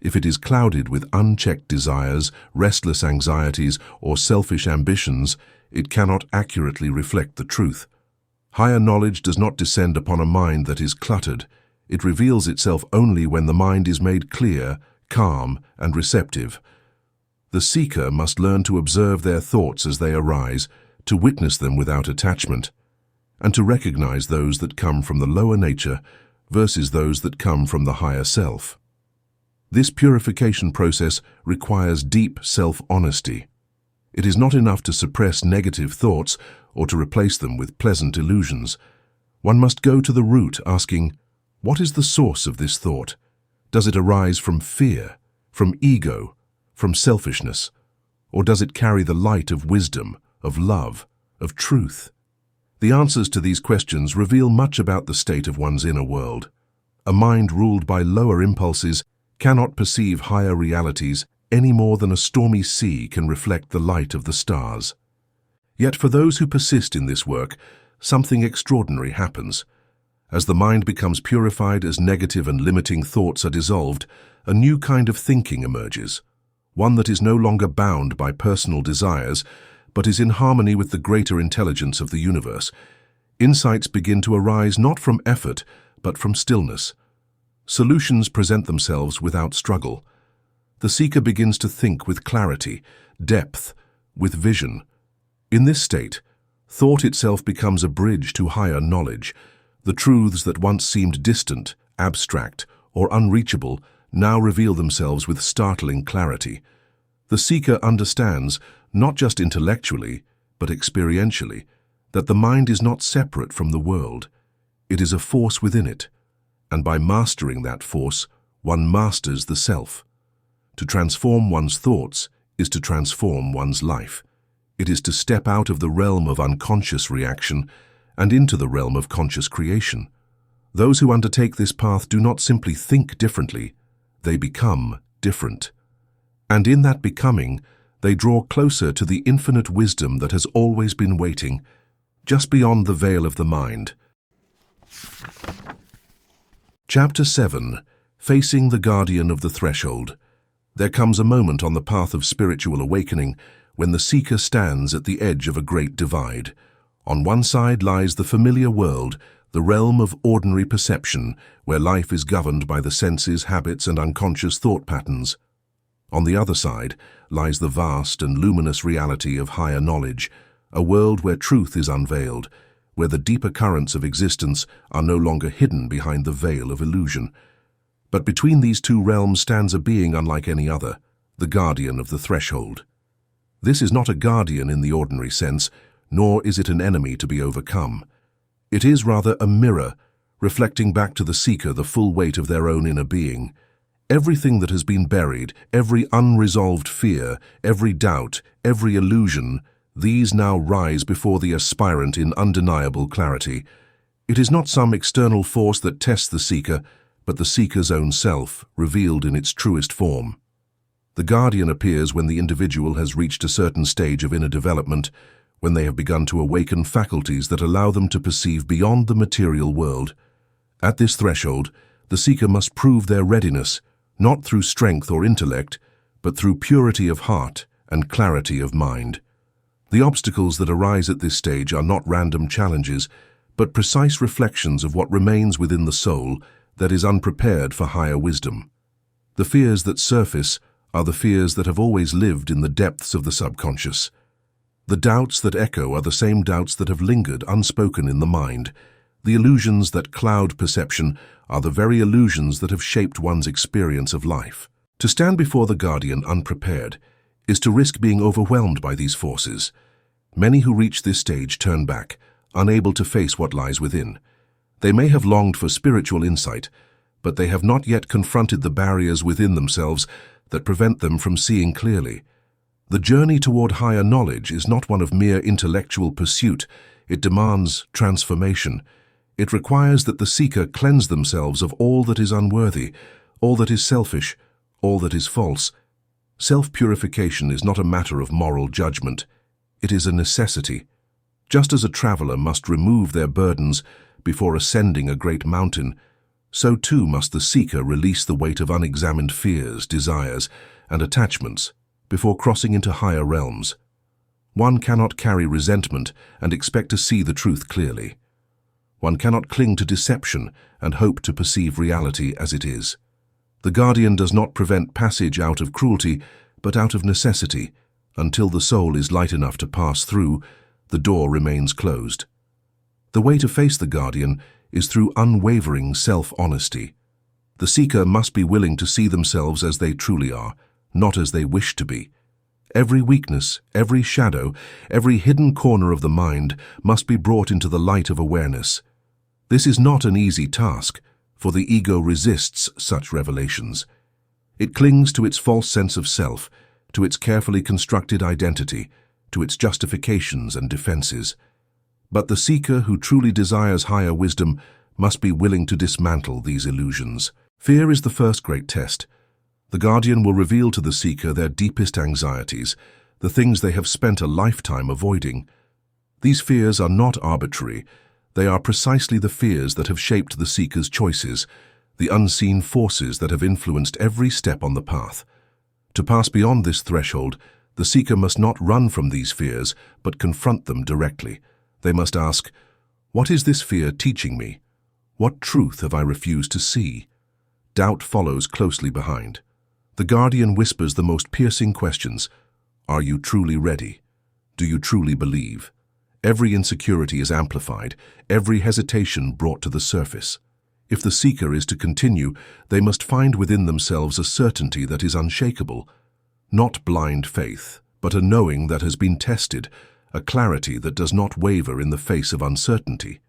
If it is clouded with unchecked desires, restless anxieties, or selfish ambitions, it cannot accurately reflect the truth. Higher knowledge does not descend upon a mind that is cluttered. It reveals itself only when the mind is made clear, calm, and receptive. The seeker must learn to observe their thoughts as they arise, to witness them without attachment, and to recognize those that come from the lower nature versus those that come from the higher self. This purification process requires deep self-honesty. It is not enough to suppress negative thoughts or to replace them with pleasant illusions. One must go to the root, asking, what is the source of this thought? Does it arise from fear, from ego, from selfishness, or does it carry the light of wisdom, of love, of truth? The answers to these questions reveal much about the state of one's inner world. A mind ruled by lower impulses cannot perceive higher realities any more than a stormy sea can reflect the light of the stars. Yet for those who persist in this work, something extraordinary happens. As the mind becomes purified, as negative and limiting thoughts are dissolved, a new kind of thinking emerges, one that is no longer bound by personal desires, but is in harmony with the greater intelligence of the universe. Insights begin to arise not from effort, but from stillness. Solutions present themselves without struggle. The seeker begins to think with clarity, depth, with vision. In this state, thought itself becomes a bridge to higher knowledge. The truths that once seemed distant, abstract, or unreachable now reveal themselves with startling clarity. The seeker understands, not just intellectually, but experientially, that the mind is not separate from the world. It is a force within it, and by mastering that force, one masters the self. To transform one's thoughts is to transform one's life. It is to step out of the realm of unconscious reaction and into the realm of conscious creation. Those who undertake this path do not simply think differently, they become different. And in that becoming, they draw closer to the infinite wisdom that has always been waiting, just beyond the veil of the mind. Chapter 7. Facing the Guardian of the Threshold. There comes a moment on the path of spiritual awakening when the seeker stands at the edge of a great divide. On one side lies the familiar world, the realm of ordinary perception, where life is governed by the senses, habits, and unconscious thought patterns. On the other side lies the vast and luminous reality of higher knowledge, a world where truth is unveiled, where the deeper currents of existence are no longer hidden behind the veil of illusion. But between these two realms stands a being unlike any other, the guardian of the threshold. This is not a guardian in the ordinary sense, nor is it an enemy to be overcome. It is rather a mirror, reflecting back to the seeker the full weight of their own inner being. Everything that has been buried, every unresolved fear, every doubt, every illusion, these now rise before the aspirant in undeniable clarity. It is not some external force that tests the seeker, but the seeker's own self, revealed in its truest form. The guardian appears when the individual has reached a certain stage of inner development, when they have begun to awaken faculties that allow them to perceive beyond the material world. At this threshold, the seeker must prove their readiness, not through strength or intellect, but through purity of heart and clarity of mind. The obstacles that arise at this stage are not random challenges, but precise reflections of what remains within the soul that is unprepared for higher wisdom. The fears that surface are the fears that have always lived in the depths of the subconscious. The doubts that echo are the same doubts that have lingered unspoken in the mind. The illusions that cloud perception are the very illusions that have shaped one's experience of life. To stand before the guardian unprepared is to risk being overwhelmed by these forces. Many who reach this stage turn back, unable to face what lies within. They may have longed for spiritual insight, but they have not yet confronted the barriers within themselves that prevent them from seeing clearly. The journey toward higher knowledge is not one of mere intellectual pursuit. It demands transformation. It requires that the seeker cleanse themselves of all that is unworthy, all that is selfish, all that is false. Self-purification is not a matter of moral judgment. It is a necessity. Just as a traveler must remove their burdens before ascending a great mountain, so too must the seeker release the weight of unexamined fears, desires, and attachments before crossing into higher realms. One cannot carry resentment and expect to see the truth clearly. One cannot cling to deception and hope to perceive reality as it is. The guardian does not prevent passage out of cruelty, but out of necessity. Until the soul is light enough to pass through, the door remains closed. The way to face the guardian is through unwavering self-honesty. The seeker must be willing to see themselves as they truly are, not as they wish to be. Every weakness, every shadow, every hidden corner of the mind must be brought into the light of awareness. This is not an easy task, for the ego resists such revelations. It clings to its false sense of self, to its carefully constructed identity, to its justifications and defenses. But the seeker who truly desires higher wisdom must be willing to dismantle these illusions. Fear is the first great test. The guardian will reveal to the seeker their deepest anxieties, the things they have spent a lifetime avoiding. These fears are not arbitrary. They are precisely the fears that have shaped the seeker's choices, the unseen forces that have influenced every step on the path. To pass beyond this threshold, the seeker must not run from these fears, but confront them directly. They must ask, "What is this fear teaching me? What truth have I refused to see?" Doubt follows closely behind. The guardian whispers the most piercing questions. Are you truly ready? Do you truly believe? Every insecurity is amplified, every hesitation brought to the surface. If the seeker is to continue, they must find within themselves a certainty that is unshakable. Not blind faith, but a knowing that has been tested, a clarity that does not waver in the face of uncertainty.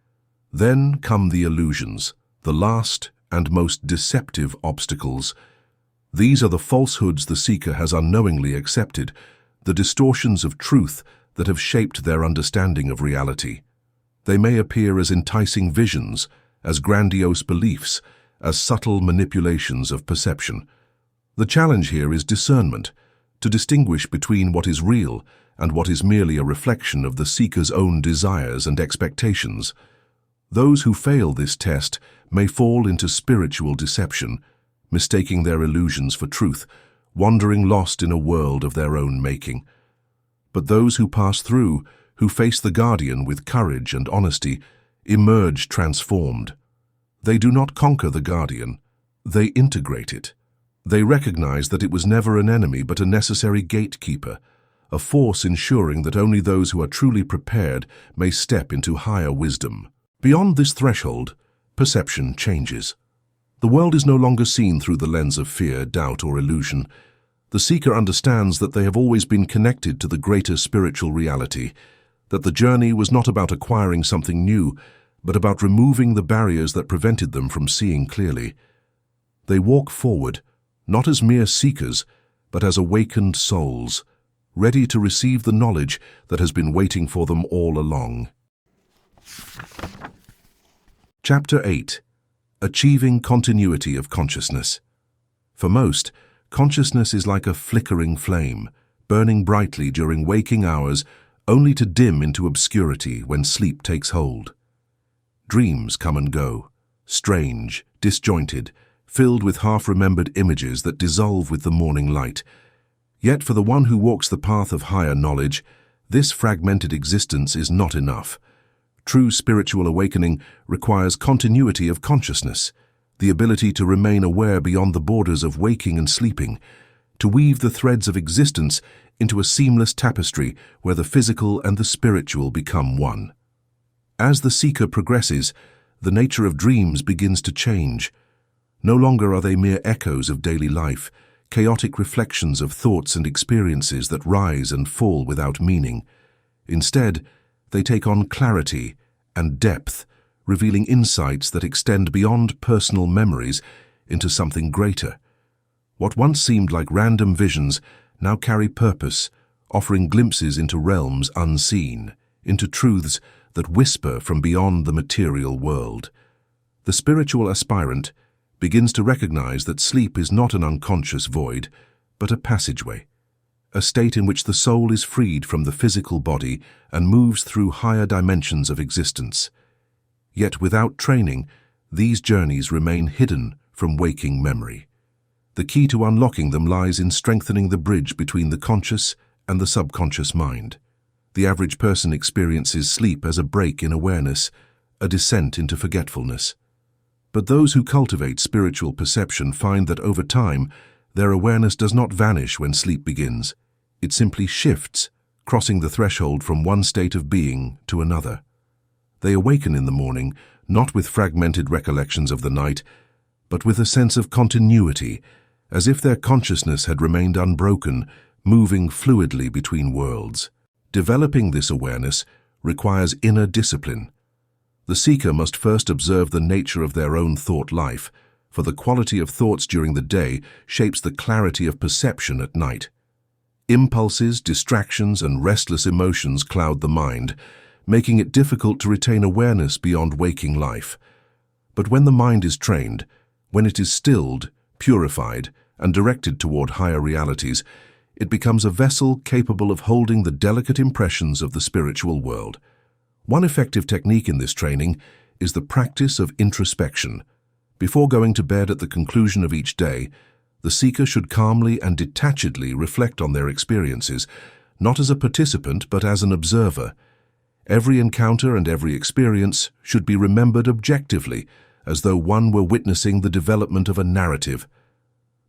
Then come the illusions, the last and most deceptive obstacles. These are the falsehoods the seeker has unknowingly accepted, the distortions of truth that have shaped their understanding of reality. They may appear as enticing visions, as grandiose beliefs, as subtle manipulations of perception. The challenge here is discernment, to distinguish between what is real and what is merely a reflection of the seeker's own desires and expectations. Those who fail this test may fall into spiritual deception, mistaking their illusions for truth, wandering lost in a world of their own making. But those who pass through, who face the guardian with courage and honesty, emerge transformed. They do not conquer the guardian, they integrate it. They recognize that it was never an enemy but a necessary gatekeeper, a force ensuring that only those who are truly prepared may step into higher wisdom. Beyond this threshold, perception changes. The world is no longer seen through the lens of fear, doubt, or illusion. The seeker understands that they have always been connected to the greater spiritual reality, that the journey was not about acquiring something new, but about removing the barriers that prevented them from seeing clearly. They walk forward, not as mere seekers, but as awakened souls, ready to receive the knowledge that has been waiting for them all along. Chapter 8. Achieving Continuity of Consciousness. For most, consciousness is like a flickering flame, burning brightly during waking hours, only to dim into obscurity when sleep takes hold. Dreams come and go, strange, disjointed, filled with half-remembered images that dissolve with the morning light. Yet for the one who walks the path of higher knowledge, this fragmented existence is not enough. True spiritual awakening requires continuity of consciousness, the ability to remain aware beyond the borders of waking and sleeping, to weave the threads of existence into a seamless tapestry where the physical and the spiritual become one. As the seeker progresses, the nature of dreams begins to change. No longer are they mere echoes of daily life, chaotic reflections of thoughts and experiences that rise and fall without meaning. Instead, they take on clarity and depth, revealing insights that extend beyond personal memories into something greater. What once seemed like random visions now carry purpose, offering glimpses into realms unseen, into truths that whisper from beyond the material world. The spiritual aspirant begins to recognize that sleep is not an unconscious void, but a passageway, a state in which the soul is freed from the physical body and moves through higher dimensions of existence. Yet without training, these journeys remain hidden from waking memory. The key to unlocking them lies in strengthening the bridge between the conscious and the subconscious mind. The average person experiences sleep as a break in awareness, a descent into forgetfulness. But those who cultivate spiritual perception find that over time, their awareness does not vanish when sleep begins. It simply shifts, crossing the threshold from one state of being to another. They awaken in the morning, not with fragmented recollections of the night, but with a sense of continuity, as if their consciousness had remained unbroken, moving fluidly between worlds. Developing this awareness requires inner discipline. The seeker must first observe the nature of their own thought life, for the quality of thoughts during the day shapes the clarity of perception at night. Impulses, distractions, and restless emotions cloud the mind, making it difficult to retain awareness beyond waking life. But when the mind is trained, when it is stilled, purified, and directed toward higher realities, it becomes a vessel capable of holding the delicate impressions of the spiritual world. One effective technique in this training is the practice of introspection. Before going to bed at the conclusion of each day, the seeker should calmly and detachedly reflect on their experiences, not as a participant but as an observer. Every encounter and every experience should be remembered objectively, as though one were witnessing the development of a narrative.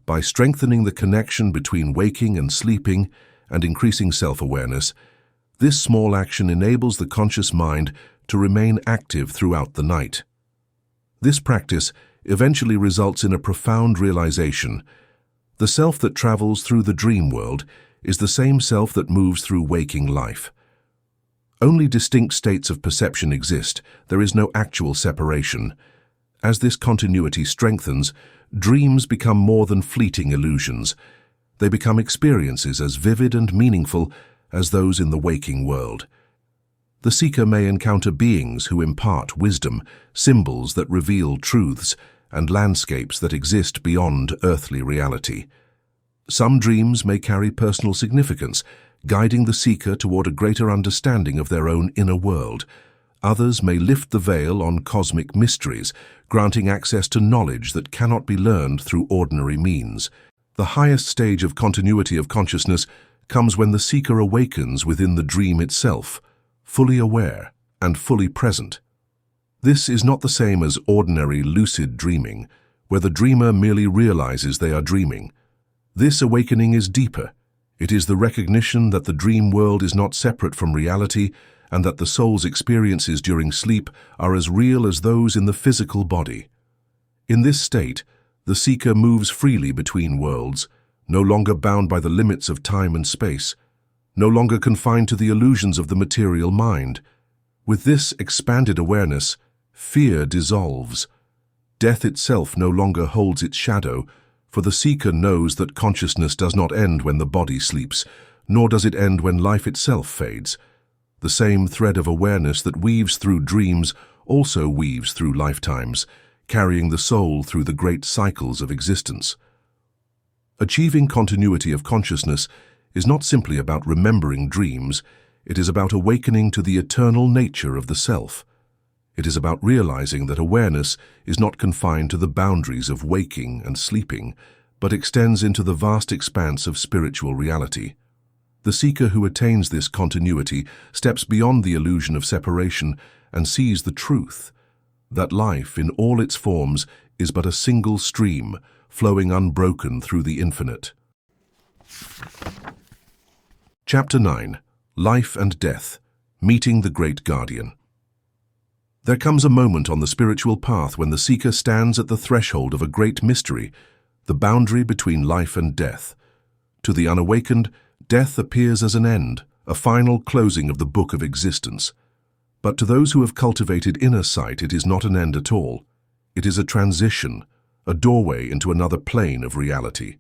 By strengthening the connection between waking and sleeping and increasing self-awareness, this small action enables the conscious mind to remain active throughout the night. This practice eventually results in a profound realization. The self that travels through the dream world is the same self that moves through waking life. Only distinct states of perception exist. There is no actual separation. As this continuity strengthens, dreams become more than fleeting illusions. They become experiences as vivid and meaningful as those in the waking world. The seeker may encounter beings who impart wisdom, symbols that reveal truths, and landscapes that exist beyond earthly reality. Some dreams may carry personal significance, guiding the seeker toward a greater understanding of their own inner world. Others may lift the veil on cosmic mysteries, granting access to knowledge that cannot be learned through ordinary means. The highest stage of continuity of consciousness comes when the seeker awakens within the dream itself, fully aware and fully present. This is not the same as ordinary lucid dreaming, where the dreamer merely realizes they are dreaming. This awakening is deeper. It is the recognition that the dream world is not separate from reality and that the soul's experiences during sleep are as real as those in the physical body. In this state, the seeker moves freely between worlds, no longer bound by the limits of time and space, no longer confined to the illusions of the material mind. With this expanded awareness, fear dissolves. Death itself no longer holds its shadow, for the seeker knows that consciousness does not end when the body sleeps, nor does it end when life itself fades. The same thread of awareness that weaves through dreams also weaves through lifetimes, carrying the soul through the great cycles of existence. Achieving continuity of consciousness is not simply about remembering dreams, it is about awakening to the eternal nature of the self. It is about realizing that awareness is not confined to the boundaries of waking and sleeping, but extends into the vast expanse of spiritual reality. The seeker who attains this continuity steps beyond the illusion of separation and sees the truth, that life in all its forms is but a single stream, flowing unbroken through the infinite. Chapter 9. Life and Death. Meeting the Great Guardian. There comes a moment on the spiritual path when the seeker stands at the threshold of a great mystery, the boundary between life and death. To the unawakened, death appears as an end, a final closing of the book of existence. But to those who have cultivated inner sight, it is not an end at all. It is a transition, a doorway into another plane of reality.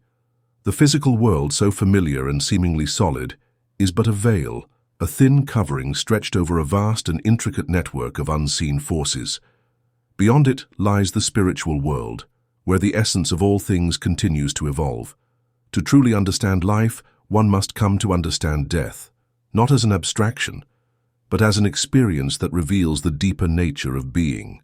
The physical world, so familiar and seemingly solid, is but a veil, a thin covering stretched over a vast and intricate network of unseen forces. Beyond it lies the spiritual world, where the essence of all things continues to evolve. To truly understand life, one must come to understand death, not as an abstraction, but as an experience that reveals the deeper nature of being.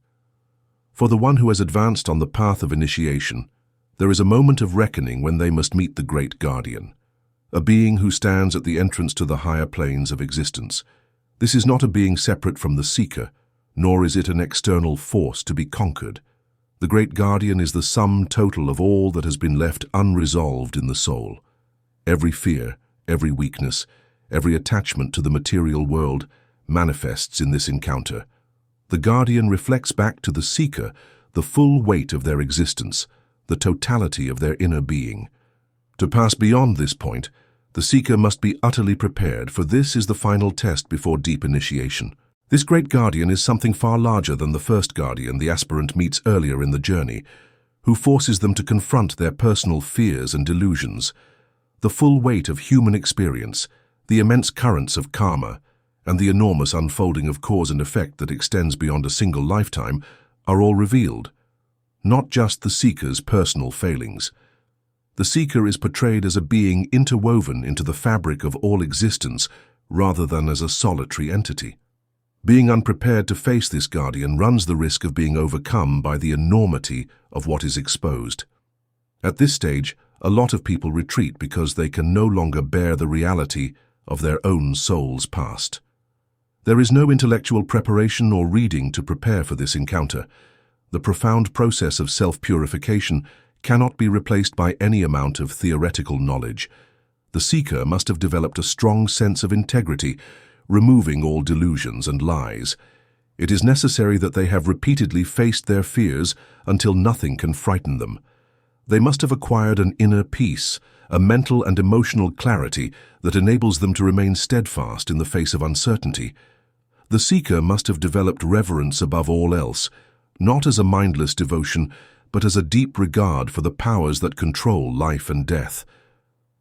For the one who has advanced on the path of initiation, there is a moment of reckoning when they must meet the Great Guardian, a being who stands at the entrance to the higher planes of existence. This is not a being separate from the seeker, nor is it an external force to be conquered. The Great Guardian is the sum total of all that has been left unresolved in the soul. Every fear, every weakness, every attachment to the material world manifests in this encounter. The Guardian reflects back to the seeker the full weight of their existence, the totality of their inner being. To pass beyond this point, the seeker must be utterly prepared, for this is the final test before deep initiation. This Great Guardian is something far larger than the first guardian the aspirant meets earlier in the journey, who forces them to confront their personal fears and delusions. The full weight of human experience, the immense currents of karma, and the enormous unfolding of cause and effect that extends beyond a single lifetime are all revealed, not just the seeker's personal failings. The seeker is portrayed as a being interwoven into the fabric of all existence rather than as a solitary entity. Being unprepared to face this guardian runs the risk of being overcome by the enormity of what is exposed. At this stage, a lot of people retreat because they can no longer bear the reality of their own soul's past. There is no intellectual preparation or reading to prepare for this encounter. The profound process of self-purification cannot be replaced by any amount of theoretical knowledge. The seeker must have developed a strong sense of integrity, removing all delusions and lies. It is necessary that they have repeatedly faced their fears until nothing can frighten them. They must have acquired an inner peace, a mental and emotional clarity that enables them to remain steadfast in the face of uncertainty. The seeker must have developed reverence above all else, not as a mindless devotion, but as a deep regard for the powers that control life and death.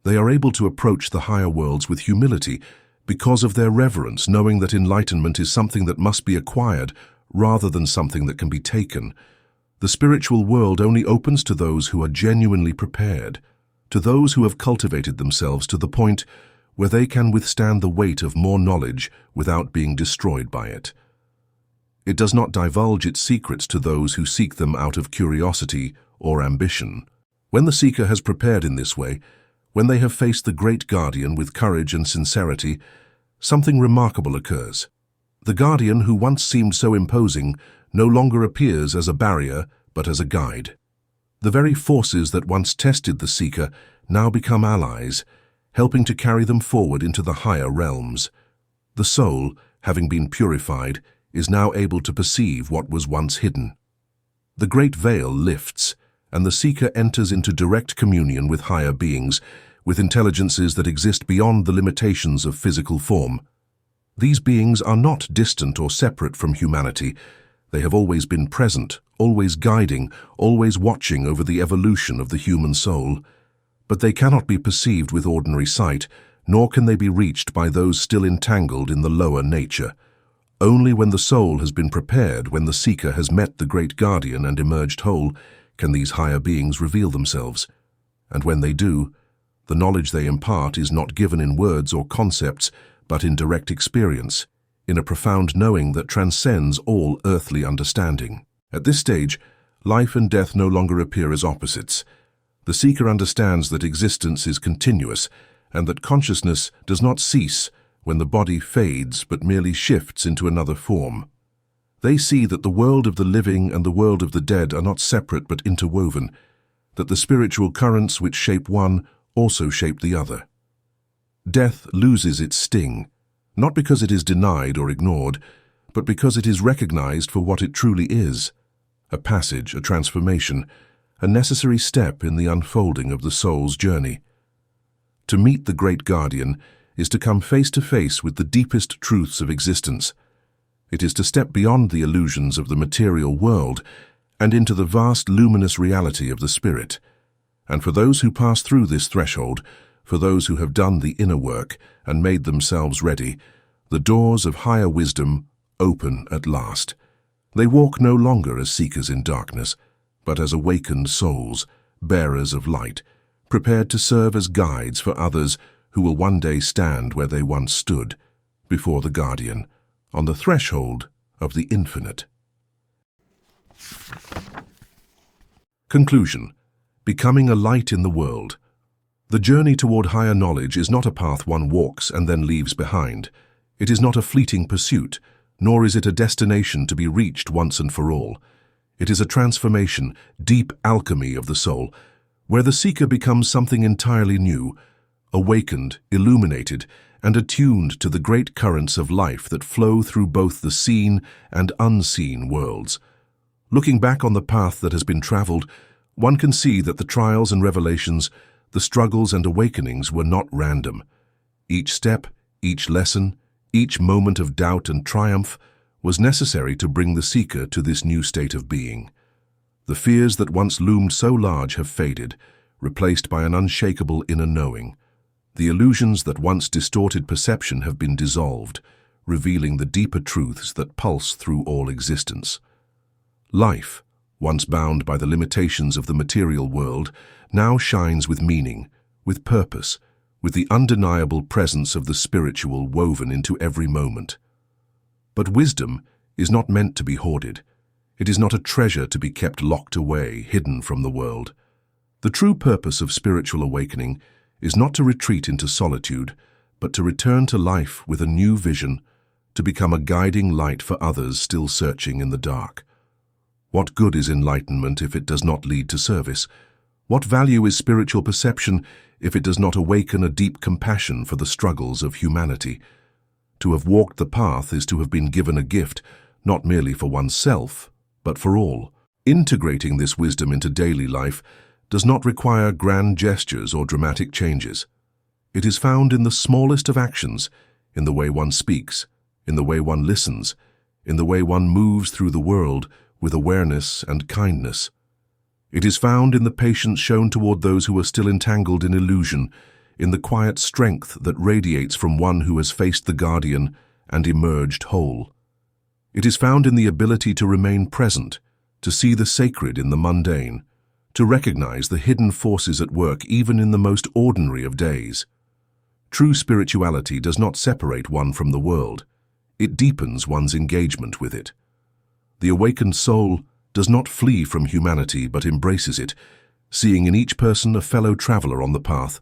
They are able to approach the higher worlds with humility because of their reverence, knowing that enlightenment is something that must be acquired rather than something that can be taken. The spiritual world only opens to those who are genuinely prepared, to those who have cultivated themselves to the point where they can withstand the weight of more knowledge without being destroyed by it. It does not divulge its secrets to those who seek them out of curiosity or ambition. When the seeker has prepared in this way, when they have faced the great guardian with courage and sincerity, something remarkable occurs. The guardian who once seemed so imposing no longer appears as a barrier, but as a guide. The very forces that once tested the seeker now become allies, helping to carry them forward into the higher realms. The soul, having been purified, is now able to perceive what was once hidden. The great veil lifts, and the seeker enters into direct communion with higher beings, with intelligences that exist beyond the limitations of physical form. These beings are not distant or separate from humanity. They have always been present, always guiding, always watching over the evolution of the human soul. But they cannot be perceived with ordinary sight, nor can they be reached by those still entangled in the lower nature. Only when the soul has been prepared, when the seeker has met the great guardian and emerged whole, can these higher beings reveal themselves. And when they do, the knowledge they impart is not given in words or concepts, but in direct experience, in a profound knowing that transcends all earthly understanding. At this stage, life and death no longer appear as opposites. The seeker understands that existence is continuous, and that consciousness does not cease when the body fades but merely shifts into another form. They see that the world of the living and the world of the dead are not separate but interwoven, that the spiritual currents which shape one also shape the other. Death loses its sting, not because it is denied or ignored, but because it is recognized for what it truly is, a passage, a transformation, a necessary step in the unfolding of the soul's journey. To meet the great guardian is to come face to face with the deepest truths of existence. It is to step beyond the illusions of the material world and into the vast luminous reality of the spirit. And for those who pass through this threshold, for those who have done the inner work and made themselves ready, the doors of higher wisdom open at last. They walk no longer as seekers in darkness, but as awakened souls, bearers of light, prepared to serve as guides for others who will one day stand where they once stood, before the guardian, on the threshold of the infinite. Conclusion. Becoming a light in the world. The journey toward higher knowledge is not a path one walks and then leaves behind. It is not a fleeting pursuit, nor is it a destination to be reached once and for all. It is a transformation, deep alchemy of the soul, where the seeker becomes something entirely new, awakened, illuminated, and attuned to the great currents of life that flow through both the seen and unseen worlds. Looking back on the path that has been traveled, one can see that the trials and revelations, the struggles and awakenings were not random. Each step, each lesson, each moment of doubt and triumph was necessary to bring the seeker to this new state of being. The fears that once loomed so large have faded, replaced by an unshakable inner knowing. The illusions that once distorted perception have been dissolved, revealing the deeper truths that pulse through all existence. Life, once bound by the limitations of the material world, now shines with meaning, with purpose, with the undeniable presence of the spiritual woven into every moment. But wisdom is not meant to be hoarded. It is not a treasure to be kept locked away, hidden from the world. The true purpose of spiritual awakening is not to retreat into solitude, but to return to life with a new vision, to become a guiding light for others still searching in the dark. What good is enlightenment if it does not lead to service? What value is spiritual perception if it does not awaken a deep compassion for the struggles of humanity? To have walked the path is to have been given a gift, not merely for oneself, but for all. Integrating this wisdom into daily life does not require grand gestures or dramatic changes. It is found in the smallest of actions, in the way one speaks, in the way one listens, in the way one moves through the world with awareness and kindness. It is found in the patience shown toward those who are still entangled in illusion, in the quiet strength that radiates from one who has faced the guardian and emerged whole. It is found in the ability to remain present, to see the sacred in the mundane, to recognize the hidden forces at work even in the most ordinary of days. True spirituality does not separate one from the world. It deepens one's engagement with it. The awakened soul does not flee from humanity but embraces it, seeing in each person a fellow traveler on the path,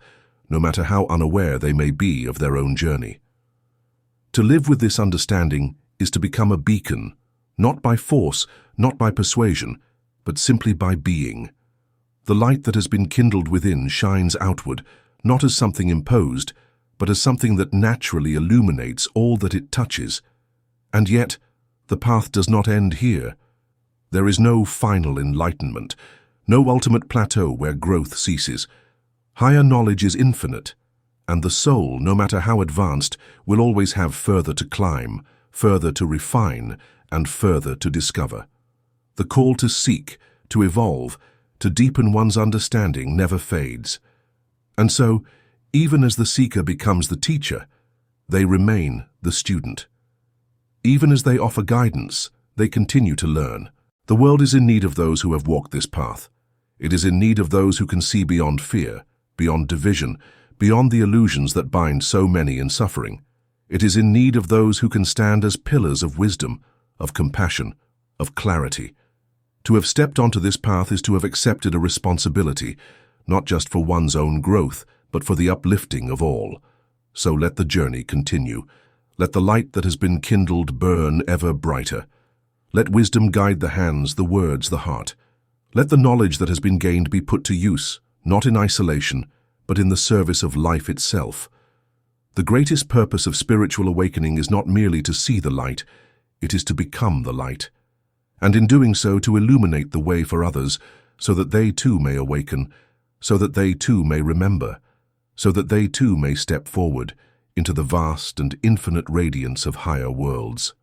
no matter how unaware they may be of their own journey. To live with this understanding is to become a beacon, not by force, not by persuasion, but simply by being. The light that has been kindled within shines outward, not as something imposed, but as something that naturally illuminates all that it touches. And yet, the path does not end here. There is no final enlightenment, no ultimate plateau where growth ceases. Higher knowledge is infinite, and the soul, no matter how advanced, will always have further to climb, further to refine, and further to discover. The call to seek, to evolve, to deepen one's understanding never fades. And so, even as the seeker becomes the teacher, they remain the student. Even as they offer guidance, they continue to learn. The world is in need of those who have walked this path. It is in need of those who can see beyond fear, beyond division, beyond the illusions that bind so many in suffering. It is in need of those who can stand as pillars of wisdom, of compassion, of clarity. To have stepped onto this path is to have accepted a responsibility, not just for one's own growth, but for the uplifting of all. So let the journey continue. Let the light that has been kindled burn ever brighter. Let wisdom guide the hands, the words, the heart. Let the knowledge that has been gained be put to use, not in isolation, but in the service of life itself. The greatest purpose of spiritual awakening is not merely to see the light, it is to become the light. And in doing so, to illuminate the way for others, so that they too may awaken, so that they too may remember, so that they too may step forward into the vast and infinite radiance of higher worlds.